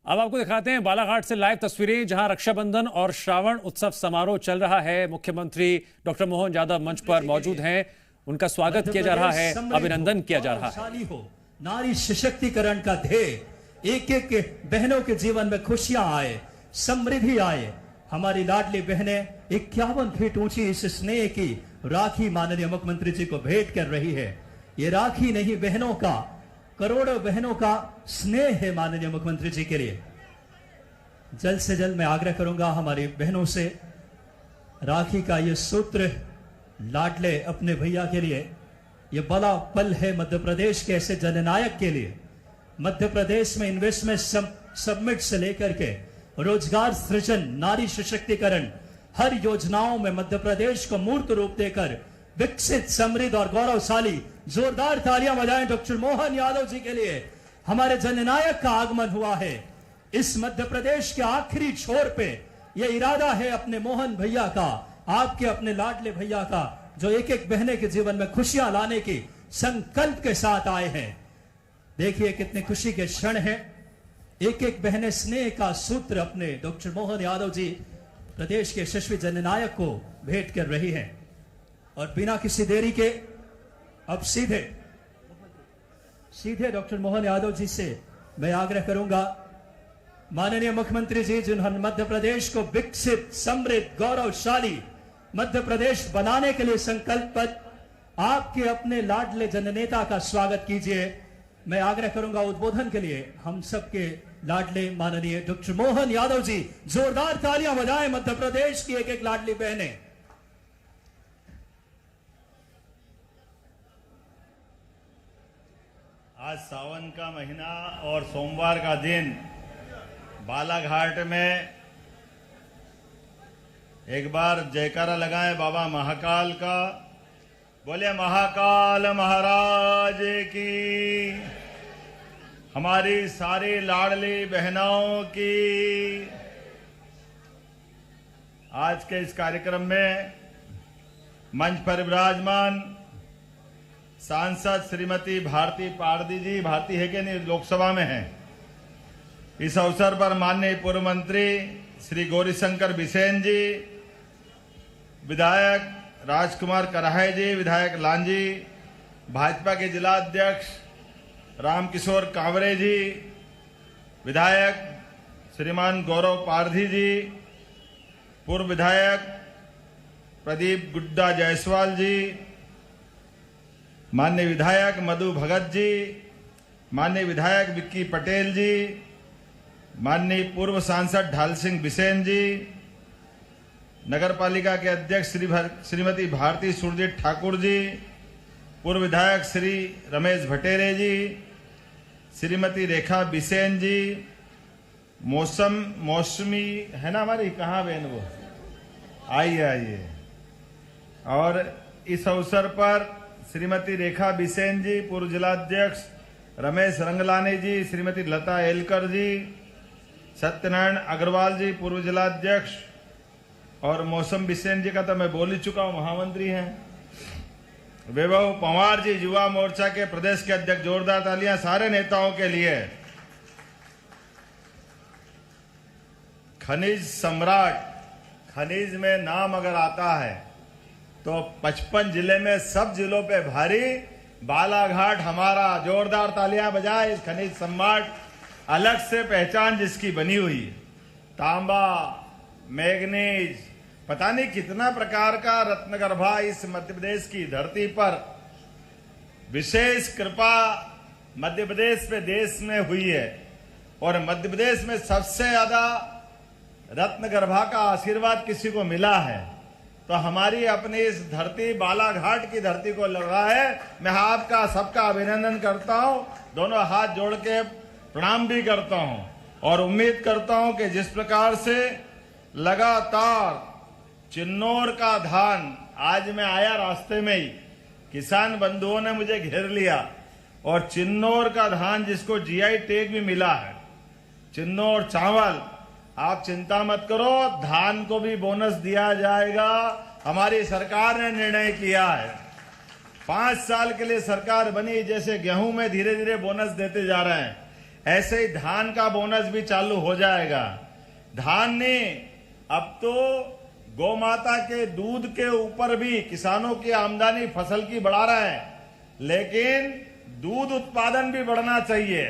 अब आपको दिखाते हैं बालाघाट से लाइव तस्वीरें, जहां रक्षाबंधन और श्रावण उत्सव समारोह चल रहा है। मुख्यमंत्री डॉक्टर मोहन यादव मंच पर मौजूद हैं, उनका स्वागत किया जा रहा है, अभिनंदन किया जा रहा है। नारी सशक्तिकरण का ध्येय, एक एक बहनों के जीवन में खुशियां आए, समृद्धि आए। हमारी लाडली बहनें 51 फीट ऊंची इस स्नेह की राखी माननीय मुख्यमंत्री जी को भेंट कर रही है। ये राखी नहीं, बहनों का, करोड़ों बहनों का स्नेह है माननीय मुख्यमंत्री जी के लिए। जल्द से जल्द मैं आग्रह करूंगा हमारी बहनों से, राखी का ये सूत्र लाडले अपने भैया के लिए, ये बड़ा पल है मध्य प्रदेश के ऐसे जननायक के लिए। मध्य प्रदेश में इन्वेस्टमेंट समिट से लेकर के रोजगार सृजन, नारी सशक्तिकरण, हर योजनाओं में मध्य प्रदेश को मूर्त रूप देकर विकसित, समृद्ध और गौरवशाली। जोरदार तालियां बजाएं डॉक्टर मोहन यादव जी के लिए। हमारे जननायक का आगमन हुआ है इस मध्य प्रदेश के आखिरी छोर पे। यह इरादा है अपने मोहन भैया का, आपके अपने लाडले भैया का, जो एक एक बहने के जीवन में खुशियां लाने की संकल्प के साथ आए हैं। देखिए कितने खुशी के क्षण हैं। एक एक बहने स्नेह का सूत्र अपने डॉक्टर मोहन यादव जी, प्रदेश के यशस्वी जननायक को भेंट कर रही हैं। और बिना किसी देरी के अब सीधे डॉक्टर मोहन यादव जी से मैं आग्रह करूंगा, माननीय मुख्यमंत्री जी, जिन्होंने मध्य प्रदेश को विकसित, समृद्ध, गौरवशाली मध्य प्रदेश बनाने के लिए संकल्पबद्ध, आपके अपने लाडले जननेता का स्वागत कीजिए। मैं आग्रह करूंगा उद्बोधन के लिए हम सबके लाडले माननीय डॉक्टर मोहन यादव जी। जोरदार तालियां बजाएं मध्य प्रदेश की एक एक लाडली बहनें। आज सावन का महीना और सोमवार का दिन बालाघाट में एक बार जयकारा लगाएं बाबा महाकाल का। बोले महाकाल महाराज की, हमारी सारी लाडली बहनों की। आज के इस कार्यक्रम में मंच पर विराजमान सांसद श्रीमती भारती पारदी जी, भारती है कि नहीं, लोकसभा में हैं। इस अवसर पर माननीय पूर्व मंत्री श्री गौरीशंकर बिसेन जी, विधायक राजकुमार कराहे जी, विधायक लांजी, भाजपा के जिला अध्यक्ष रामकिशोर कांवरे जी, विधायक श्रीमान गौरव पारधी जी, पूर्व विधायक प्रदीप गुड्डा जायसवाल जी, माननीय विधायक मधु भगत जी, माननीय विधायक विक्की पटेल जी, माननीय पूर्व सांसद ढाल सिंह बिसेन जी, नगर पालिका के अध्यक्ष श्रीमती भारती सुरजीत ठाकुर जी, पूर्व विधायक श्री रमेश भटेरे जी, श्रीमती रेखा बिसेन जी, मौसमी है ना हमारी, कहाँ बहन वो, आइए। और इस अवसर पर श्रीमती रेखा बिसेन जी, पूर्व जिलाध्यक्ष रमेश रंगलानी जी, श्रीमती लता एलकर जी, सत्यनारायण अग्रवाल जी, पूर्व जिलाध्यक्ष, और मौसम बिसेन जी का तो मैं बोल ही चुका हूं, महामंत्री हैं। वैभव पंवार जी, युवा मोर्चा के प्रदेश के अध्यक्ष। जोरदार तालियां सारे नेताओं के लिए। खनिज सम्राट, खनिज में नाम अगर आता है तो 55 जिले में सब जिलों पे भारी, बालाघाट हमारा। जोरदार तालियां बजाए इस खनिज सम्राट, अलग से पहचान जिसकी बनी हुई। तांबा, मैग्नीज, पता नहीं कितना प्रकार का रत्नगर्भा इस मध्य प्रदेश की धरती पर। विशेष कृपा मध्य प्रदेश पे देश में हुई है, और मध्य प्रदेश में सबसे ज्यादा रत्नगर्भा का आशीर्वाद किसी को मिला है तो हमारी अपनी इस धरती, बालाघाट की धरती को लगा है। मैं आपका सबका अभिनंदन करता हूं, दोनों हाथ जोड़ के प्रणाम भी करता हूं, और उम्मीद करता हूं कि जिस प्रकार से लगातार चिन्नौर का धान, आज मैं आया रास्ते में ही, किसान बंधुओं ने मुझे घेर लिया, और चिन्नौर का धान जिसको जीआई टैग भी मिला है, चिन्नौर चावल, आप चिंता मत करो, धान को भी बोनस दिया जाएगा। हमारी सरकार ने निर्णय किया है, 5 साल के लिए सरकार बनी, जैसे गेहूं में धीरे धीरे बोनस देते जा रहे हैं, ऐसे ही धान का बोनस भी चालू हो जाएगा। धान ने अब तो गौ माता के दूध के ऊपर भी किसानों की आमदनी फसल की बढ़ा रहा है, लेकिन दूध उत्पादन भी बढ़ना चाहिए।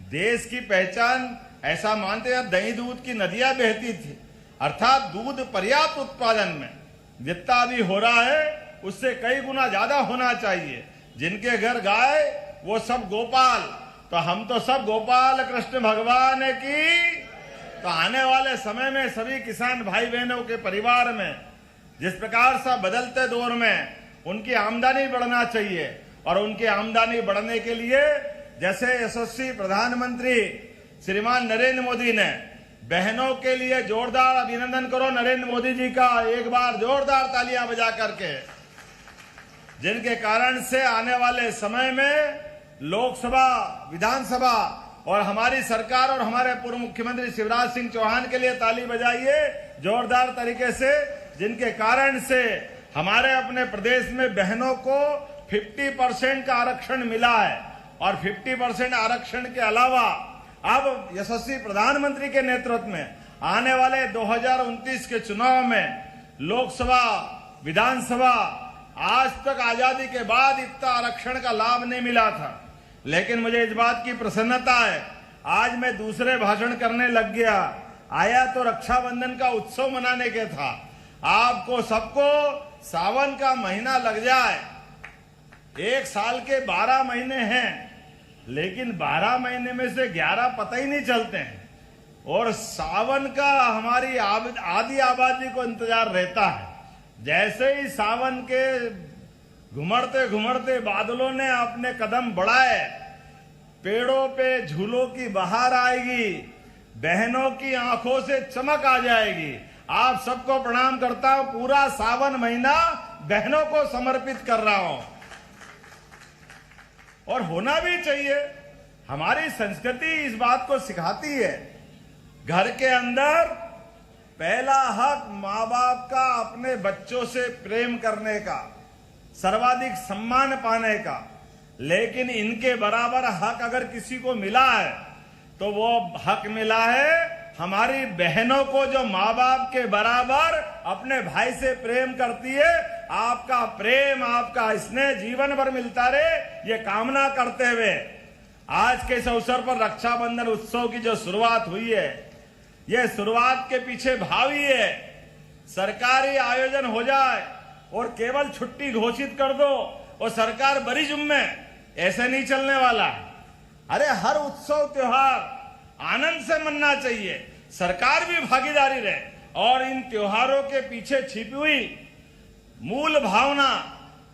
देश की पहचान ऐसा मानते हैं, दही दूध की नदियां बहती थी, अर्थात दूध पर्याप्त उत्पादन में जितना भी हो रहा है उससे कई गुना ज्यादा होना चाहिए। जिनके घर गाय वो सब गोपाल, तो हम तो सब गोपाल कृष्ण भगवान की। तो आने वाले समय में सभी किसान भाई बहनों के परिवार में जिस प्रकार से बदलते दौर में उनकी आमदनी बढ़ना चाहिए, और उनकी आमदनी बढ़ने के लिए जैसे यशस्वी प्रधानमंत्री श्रीमान नरेंद्र मोदी ने बहनों के लिए जोरदार अभिनंदन करो नरेंद्र मोदी जी का, एक बार जोरदार तालियां बजा करके, जिनके कारण से आने वाले समय में लोकसभा, विधानसभा और हमारी सरकार और हमारे पूर्व मुख्यमंत्री शिवराज सिंह चौहान के लिए ताली बजाइए जोरदार तरीके से, जिनके कारण से हमारे अपने प्रदेश में बहनों को 50% का आरक्षण मिला है। और 50% आरक्षण के अलावा अब यशस्वी प्रधानमंत्री के नेतृत्व में आने वाले 2029 के चुनाव में लोकसभा, विधानसभा, आज तक आजादी के बाद इतना आरक्षण का लाभ नहीं मिला था। लेकिन मुझे इस बात की प्रसन्नता है, आज मैं दूसरे भाषण करने लग गया। आया तो रक्षाबंधन का उत्सव मनाने के था, आपको सबको सावन का महीना लग जाए। एक साल के 12 महीने हैं, लेकिन 12 महीने में से 11 पता ही नहीं चलते हैं, और सावन का हमारी आधी आबादी को इंतजार रहता है। जैसे ही सावन के घुमड़ते घुमड़ते बादलों ने अपने कदम बढ़ाए, पेड़ों पे झूलों की बहार आएगी, बहनों की आंखों से चमक आ जाएगी। आप सबको प्रणाम करता हूं, पूरा सावन महीना बहनों को समर्पित कर रहा हूं, और होना भी चाहिए। हमारी संस्कृति इस बात को सिखाती है, घर के अंदर पहला हक माँ बाप का अपने बच्चों से प्रेम करने का, सर्वाधिक सम्मान पाने का। लेकिन इनके बराबर हक अगर किसी को मिला है तो वो हक मिला है हमारी बहनों को, जो माँ बाप के बराबर अपने भाई से प्रेम करती है। आपका प्रेम, आपका स्नेह जीवन भर मिलता रहे, ये कामना करते हुए आज के इस अवसर पर रक्षाबंधन उत्सव की जो शुरुआत हुई है, ये शुरुआत के पीछे भाव ही है सरकारी आयोजन हो जाए और केवल छुट्टी घोषित कर दो और सरकार बड़ी जुम्मे, ऐसे नहीं चलने वाला। अरे हर उत्सव त्योहार आनंद से मनना चाहिए, सरकार भी भागीदारी रहे, और इन त्योहारों के पीछे छिपी हुई मूल भावना,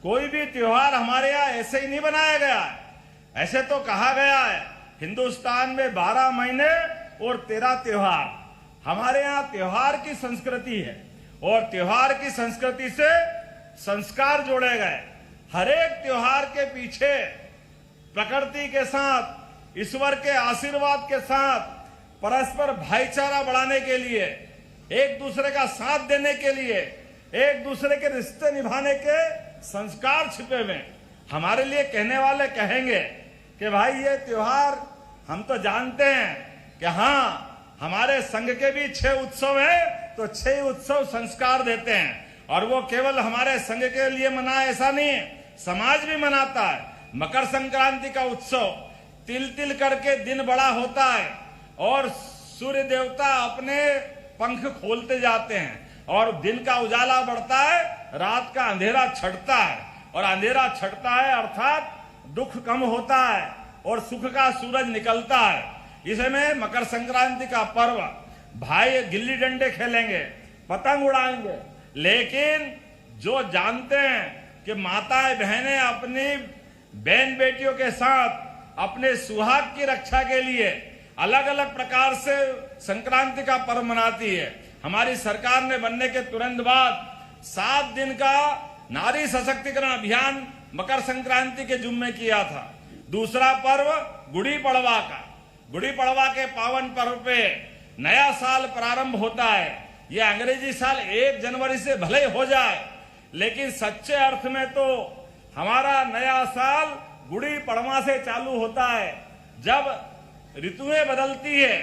कोई भी त्योहार हमारे यहाँ ऐसे ही नहीं बनाया गया। ऐसे तो कहा गया है हिंदुस्तान में 12 महीने और 13 त्योहार। हमारे यहाँ त्योहार की संस्कृति है, और त्योहार की संस्कृति से संस्कार जोड़े गए। हर एक त्योहार के पीछे प्रकृति के साथ, ईश्वर के आशीर्वाद के साथ, परस्पर भाईचारा बढ़ाने के लिए, एक दूसरे का साथ देने के लिए, एक दूसरे के रिश्ते निभाने के संस्कार छिपे हुए। हमारे लिए कहने वाले कहेंगे कि भाई ये त्योहार हम तो जानते हैं कि हाँ हमारे संघ के भी 6 उत्सव हैं, तो 6 उत्सव संस्कार देते हैं, और वो केवल हमारे संघ के लिए मनाए ऐसा नहीं है, समाज भी मनाता है। मकर संक्रांति का उत्सव तिल तिल करके दिन बड़ा होता है, और सूर्य देवता अपने पंख खोलते जाते हैं, और दिन का उजाला बढ़ता है, रात का अंधेरा छटता है, और अंधेरा छटता है अर्थात दुख कम होता है और सुख का सूरज निकलता है। इसमें मकर संक्रांति का पर्व, भाई गिल्ली डंडे खेलेंगे, पतंग उड़ाएंगे, लेकिन जो जानते हैं कि माताएं बहनें अपनी बहन बेटियों के साथ अपने सुहाग की रक्षा के लिए अलग अलग प्रकार से संक्रांति का पर्व मनाती है। हमारी सरकार ने बनने के तुरंत बाद 7 दिन का नारी सशक्तिकरण अभियान मकर संक्रांति के जुम्मे किया था। दूसरा पर्व गुड़ी पड़वा का, गुड़ी पड़वा के पावन पर्व पे नया साल प्रारंभ होता है। यह अंग्रेजी साल 1 जनवरी से भले हो जाए, लेकिन सच्चे अर्थ में तो हमारा नया साल गुड़ी पड़वा से चालू होता है, जब ऋतुएं बदलती है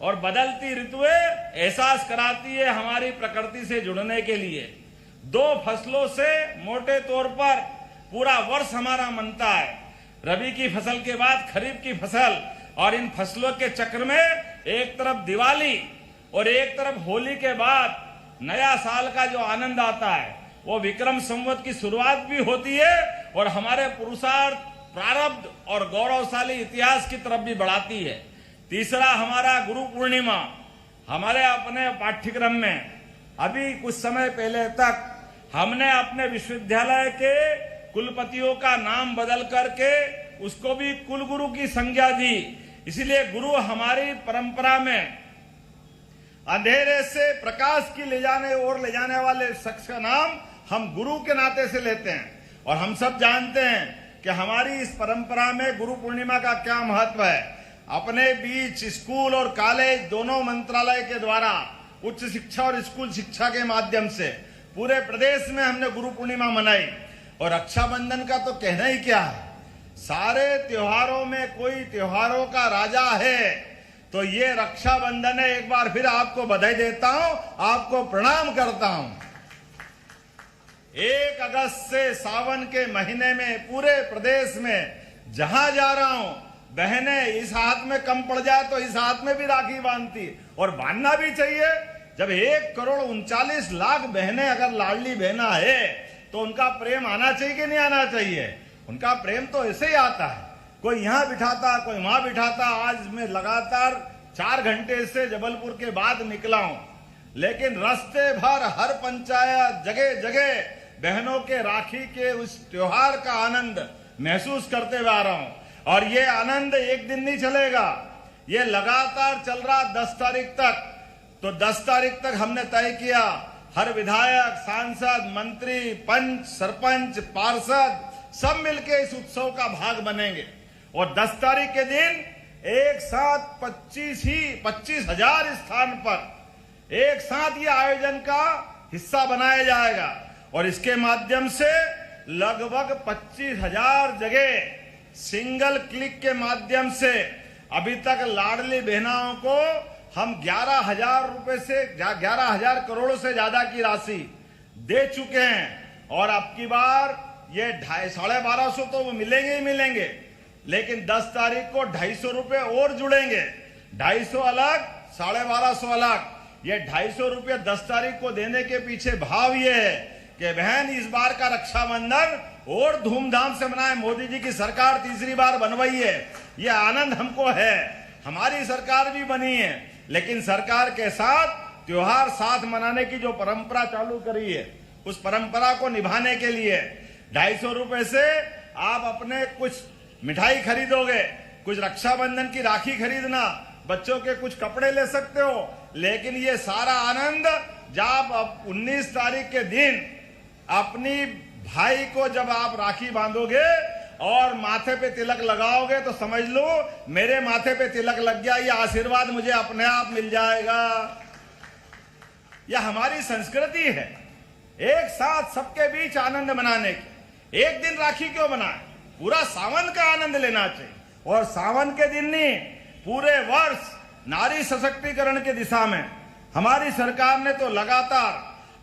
और बदलती ऋतुएं एहसास कराती है हमारी प्रकृति से जुड़ने के लिए। दो फसलों से मोटे तौर पर पूरा वर्ष हमारा मनता है। रबी की फसल के बाद खरीफ की फसल, और इन फसलों के चक्र में एक तरफ दिवाली और एक तरफ होली के बाद नया साल का जो आनंद आता है वो विक्रम संवत की शुरुआत भी होती है और हमारे पुरुषार्थ, प्रारब्ध और गौरवशाली इतिहास की तरफ भी बढ़ाती है। तीसरा हमारा गुरु पूर्णिमा। हमारे अपने पाठ्यक्रम में अभी कुछ समय पहले तक हमने अपने विश्वविद्यालय के कुलपतियों का नाम बदल करके उसको भी कुलगुरु की संज्ञा दी। इसलिए गुरु हमारी परंपरा में अंधेरे से प्रकाश की ले जाने वाले शख्स का नाम हम गुरु के नाते से लेते हैं। और हम सब जानते हैं कि हमारी इस परंपरा में गुरु पूर्णिमा का क्या महत्व है। अपने बीच स्कूल और कॉलेज दोनों मंत्रालय के द्वारा उच्च शिक्षा और स्कूल शिक्षा के माध्यम से पूरे प्रदेश में हमने गुरु पूर्णिमा मनाई। और रक्षाबंधन का तो कहना ही क्या है, सारे त्योहारों में कोई त्योहारों का राजा है तो ये रक्षाबंधन है। एक बार फिर आपको बधाई देता हूं, आपको प्रणाम करता हूं। 1 अगस्त से सावन के महीने में पूरे प्रदेश में जहां जा रहा हूं, बहनें इस हाथ में कम पड़ जाए तो इस हाथ में भी राखी बांधती, और बांधना भी चाहिए। जब 1,39,00,000 बहनें अगर लाडली बहना है तो उनका प्रेम आना चाहिए कि नहीं आना चाहिए। उनका प्रेम तो ऐसे ही आता है, कोई यहां बिठाता, कोई वहां बिठाता। आज मैं लगातार 4 घंटे से जबलपुर के बाद निकला हूं, लेकिन रास्ते भर हर पंचायत जगह जगह बहनों के राखी के उस त्योहार का आनंद महसूस करते हुए आ रहा हूं। और ये आनंद एक दिन नहीं चलेगा, ये लगातार चल रहा 10 तारीख तक। तो 10 तारीख तक हमने तय किया हर विधायक, सांसद, मंत्री, पंच, सरपंच, पार्षद सब मिलके इस उत्सव का भाग बनेंगे। और 10 तारीख के दिन एक साथ 25,000 स्थान पर एक साथ ये आयोजन का हिस्सा बनाया जाएगा। और इसके माध्यम से लगभग 25,000 जगह सिंगल क्लिक के माध्यम से अभी तक लाडली बहनाओं को हम 11,000 रुपए से 11,000 करोड़ से ज्यादा की राशि दे चुके हैं। और अब की बार ये 1250 तो मिलेंगे ही मिलेंगे, लेकिन 10 तारीख को 250 रुपए और जुड़ेंगे। 250 अलग, 1250 अलग। ये 250 रुपए 10 तारीख को देने के पीछे भाव ये है कि बहन इस बार का रक्षाबंधन और धूमधाम से मनाए। मोदी जी की सरकार तीसरी बार बनवाई है, ये आनंद हमको है। हमारी सरकार भी बनी है, लेकिन सरकार के साथ त्योहार साथ मनाने की जो परंपरा चालू करी है, उस परंपरा को निभाने के लिए 250 रुपए से आप अपने कुछ मिठाई खरीदोगे, कुछ रक्षाबंधन की राखी खरीदना, बच्चों के कुछ कपड़े ले सकते हो। लेकिन ये सारा आनंद जब 19 तारीख के दिन अपनी भाई को जब आप राखी बांधोगे और माथे पे तिलक लगाओगे तो समझ लो मेरे माथे पे तिलक लग गया, ये आशीर्वाद मुझे अपने आप मिल जाएगा। यह हमारी संस्कृति है, एक साथ सबके बीच आनंद मनाने की। एक दिन राखी क्यों बनाए, पूरा सावन का आनंद लेना चाहिए। और सावन के दिन नहीं, पूरे वर्ष नारी सशक्तिकरण की दिशा में हमारी सरकार ने तो लगातार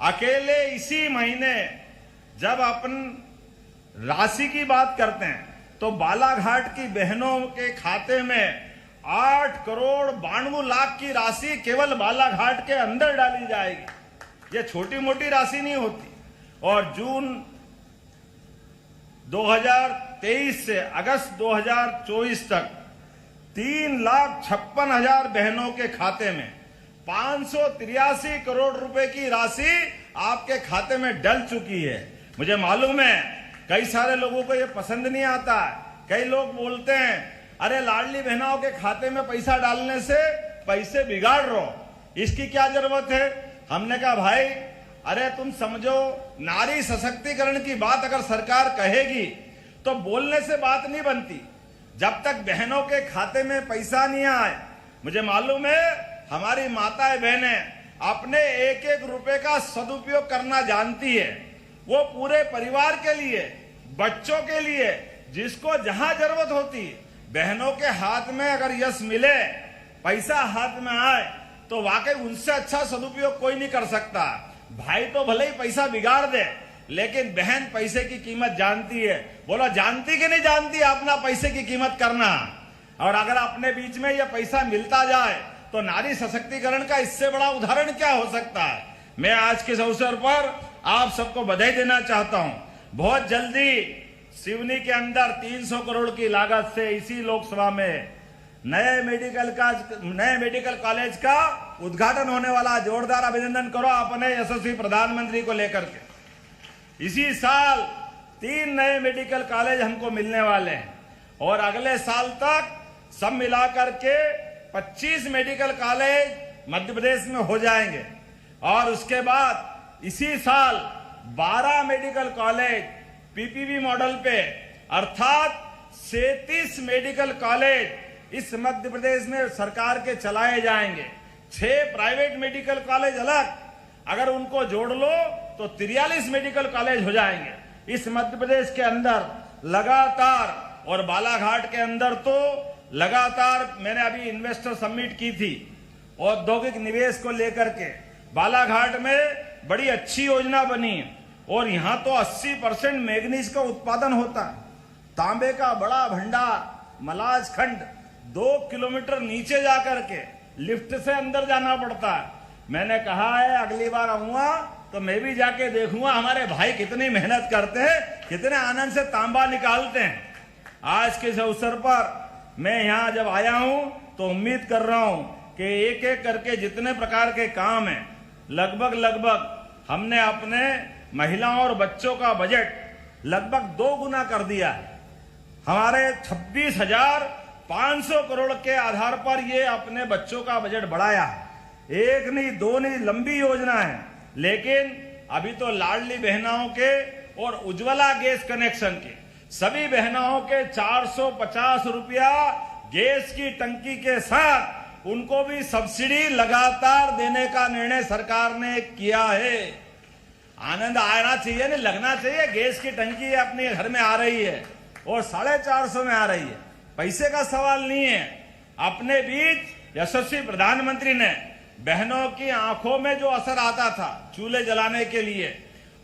अकेले इसी महीने जब अपन राशि की बात करते हैं तो बालाघाट की बहनों के खाते में 8,92,00,000 की राशि केवल बालाघाट के अंदर डाली जाएगी। ये छोटी मोटी राशि नहीं होती। और जून 2023 से अगस्त 2024 तक 3,56,000 बहनों के खाते में 583 करोड़ रुपए की राशि आपके खाते में डल चुकी है। मुझे मालूम है कई सारे लोगों को ये पसंद नहीं आता है। कई लोग बोलते हैं अरे लाडली बहनाओं के खाते में पैसा डालने से पैसे बिगाड़ रहे हो, इसकी क्या जरूरत है। हमने कहा भाई अरे तुम समझो, नारी सशक्तिकरण की बात अगर सरकार कहेगी तो बोलने से बात नहीं बनती। जब तक बहनों के खाते में पैसा नहीं आए, मुझे मालूम है हमारी माताएं बहनें अपने एक एक रुपए का सदुपयोग करना जानती है। वो पूरे परिवार के लिए, बच्चों के लिए, जिसको जहां जरूरत होती है, बहनों के हाथ में अगर यश मिले, पैसा हाथ में आए, तो वाकई उनसे अच्छा सदुपयोग कोई नहीं कर सकता। भाई तो भले ही पैसा बिगाड़ दे, लेकिन बहन पैसे की कीमत जानती है। बोला जानती कि नहीं जानती अपना पैसे की कीमत करना। और अगर अपने बीच में यह पैसा मिलता जाए तो नारी सशक्तिकरण का इससे बड़ा उदाहरण क्या हो सकता है। मैं आज के इस अवसर पर आप सबको बधाई देना चाहता हूं। बहुत जल्दी सिवनी के अंदर 300 करोड़ की लागत से इसी लोकसभा में नए मेडिकल कॉलेज का उद्घाटन होने वाला। जोरदार अभिनंदन करो अपने यशस्वी प्रधानमंत्री को लेकर के। इसी साल 3 नए मेडिकल कॉलेज हमको मिलने वाले हैं और अगले साल तक सब मिलाकर के 25 मेडिकल कॉलेज मध्य प्रदेश में हो जाएंगे। और उसके बाद इसी साल 12 मेडिकल कॉलेज पीपीपी मॉडल पे, अर्थात 37 मेडिकल कॉलेज इस मध्य प्रदेश में सरकार के चलाए जाएंगे। 6 प्राइवेट मेडिकल कॉलेज अलग, अगर उनको जोड़ लो तो 43 मेडिकल कॉलेज हो जाएंगे इस मध्य प्रदेश के अंदर लगातार। और बालाघाट के अंदर तो लगातार मैंने अभी इन्वेस्टर समिट की थी औद्योगिक निवेश को लेकर के। बालाघाट में बड़ी अच्छी योजना बनी और यहां तो 80% मैग्नीज का उत्पादन होता है। तांबे का बड़ा भंडार मलाज खंड 2 किलोमीटर नीचे जाकर के लिफ्ट से अंदर जाना पड़ता है। मैंने कहा है अगली बार आऊंगा तो मैं भी जाके देखूंगा हमारे भाई कितनी मेहनत करते हैं, कितने आनंद से तांबा निकालते हैं। आज के इस अवसर पर मैं यहां जब आया हूं तो उम्मीद कर रहा हूं कि एक एक करके जितने प्रकार के काम हैं लगभग हमने अपने महिलाओं और बच्चों का बजट लगभग 2 गुना कर दिया है। हमारे 26,500 करोड़ के आधार पर ये अपने बच्चों का बजट बढ़ाया है। 1 नहीं 2 नहीं, लंबी योजना है। लेकिन अभी तो लाडली बहनाओं के और उज्ज्वला गैस कनेक्शन के सभी बहनाओं के 450 रुपया गैस की टंकी के साथ उनको भी सब्सिडी लगातार देने का निर्णय सरकार ने किया है। आनंद आना चाहिए, नहीं लगना चाहिए। गैस की टंकी अपने घर में आ रही है और 450 में आ रही है। पैसे का सवाल नहीं है। अपने बीच यशस्वी प्रधानमंत्री ने बहनों की आंखों में जो असर आता था चूल्हे जलाने के लिए,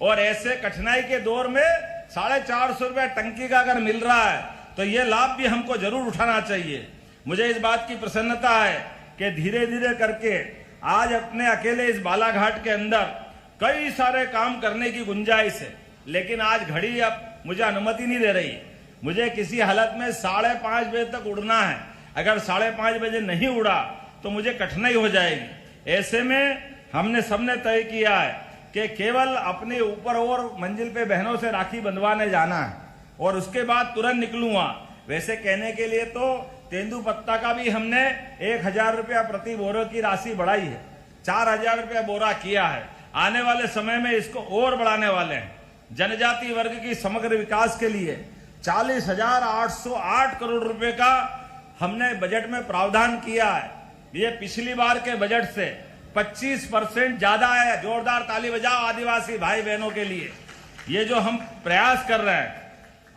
और ऐसे कठिनाई के दौर में 450 रुपया टंकी का अगर मिल रहा है तो ये लाभ भी हमको जरूर उठाना चाहिए। मुझे इस बात की प्रसन्नता है कि धीरे धीरे करके आज अपने अकेले इस बालाघाट के अंदर कई सारे काम करने की गुंजाइश है। लेकिन आज घड़ी अब मुझे अनुमति नहीं दे रही। मुझे किसी हालत में 5:30 बजे तक उड़ना है। अगर 5:30 बजे नहीं उड़ा तो मुझे कठिनाई हो जाएगी। ऐसे में हमने सबने तय किया है कि केवल अपने ऊपर और मंजिल पे बहनों से राखी बंधवाने जाना है और उसके बाद तुरंत निकलूंगा। वैसे कहने के लिए तो तेंदुपत्ता का भी हमने 1,000 रुपया प्रति बोरे की राशि बढ़ाई है, 4,000 रुपया बोरा किया है। आने वाले समय में इसको और बढ़ाने वाले हैं। जनजाति वर्ग की समग्र विकास के लिए 40,808 करोड़ रुपए का हमने बजट में प्रावधान किया है। ये पिछली बार के बजट से 25% ज्यादा है। जोरदार ताली बजाओ आदिवासी भाई बहनों के लिए। ये जो हम प्रयास कर रहे हैं,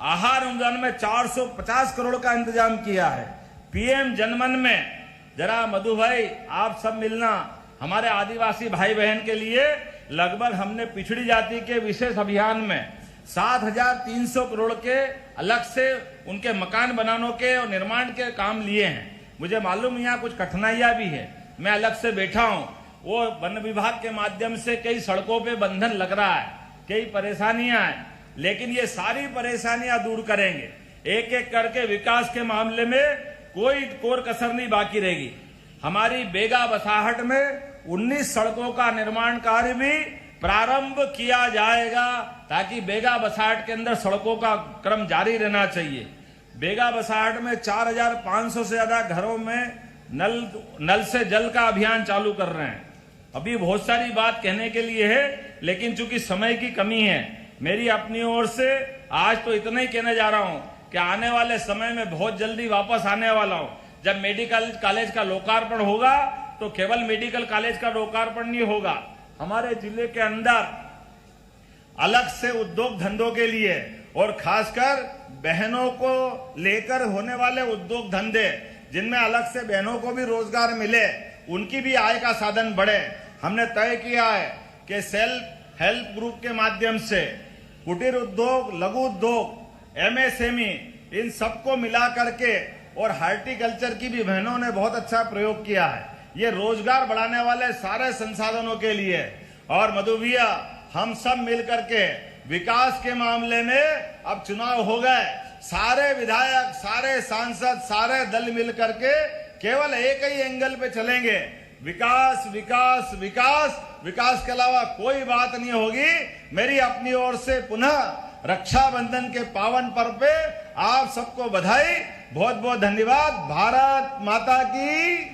आहार अनुदान में 450 करोड़ का इंतजाम किया है। पीएम जनमन में जरा मधु भाई आप सब मिलना, हमारे आदिवासी भाई बहन के लिए लगभग हमने पिछड़ी जाति के विशेष अभियान में 7,300 करोड़ के अलग से उनके मकान बनाने के और निर्माण के काम लिए हैं। मुझे मालूम यहाँ कुछ कठिनाइयां भी है, मैं अलग से बैठा हूँ। वो वन विभाग के माध्यम से कई सड़कों पे बंधन लग रहा है, कई परेशानियां हैं, लेकिन ये सारी परेशानियां दूर करेंगे। एक एक करके विकास के मामले में कोई कोर कसर नहीं बाकी रहेगी। हमारी बेगा बसाहट में 19 सड़कों का निर्माण कार्य भी प्रारंभ किया जाएगा ताकि बेगा बसाहट के अंदर सड़कों का क्रम जारी रहना चाहिए। बेगा बसाहट में 4,500 से ज्यादा घरों में नल से जल का अभियान चालू कर रहे हैं। अभी बहुत सारी बात कहने के लिए है, लेकिन चूंकि समय की कमी है, मेरी अपनी ओर से आज तो इतना ही कहने जा रहा हूं कि आने वाले समय में बहुत जल्दी वापस आने वाला हूं। जब मेडिकल कॉलेज का लोकार्पण होगा तो केवल मेडिकल कॉलेज का लोकार्पण नहीं होगा, हमारे जिले के अंदर अलग से उद्योग धंधों के लिए और खासकर बहनों को लेकर होने वाले उद्योग धंधे, जिनमें अलग से बहनों को भी रोजगार मिले, उनकी भी आय का साधन बढ़े। हमने तय किया है कि सेल्फ हेल्प ग्रुप के माध्यम से कुटीर उद्योग, लघु उद्योग, MSME, इन सबको मिला करके, और हार्टिकल्चर की भी बहनों ने बहुत अच्छा प्रयोग किया है। ये रोजगार बढ़ाने वाले सारे संसाधनों के लिए। और मधु भैया, हम सब मिलकर के विकास के मामले में, अब चुनाव हो गए, सारे विधायक, सारे सांसद, सारे दल मिलकर के केवल एक ही एंगल पे चलेंगे, विकास विकास विकास। विकास के अलावा कोई बात नहीं होगी। मेरी अपनी ओर से पुनः रक्षाबंधन के पावन पर्व पे आप सबको बधाई, बहुत बहुत धन्यवाद। भारत माता की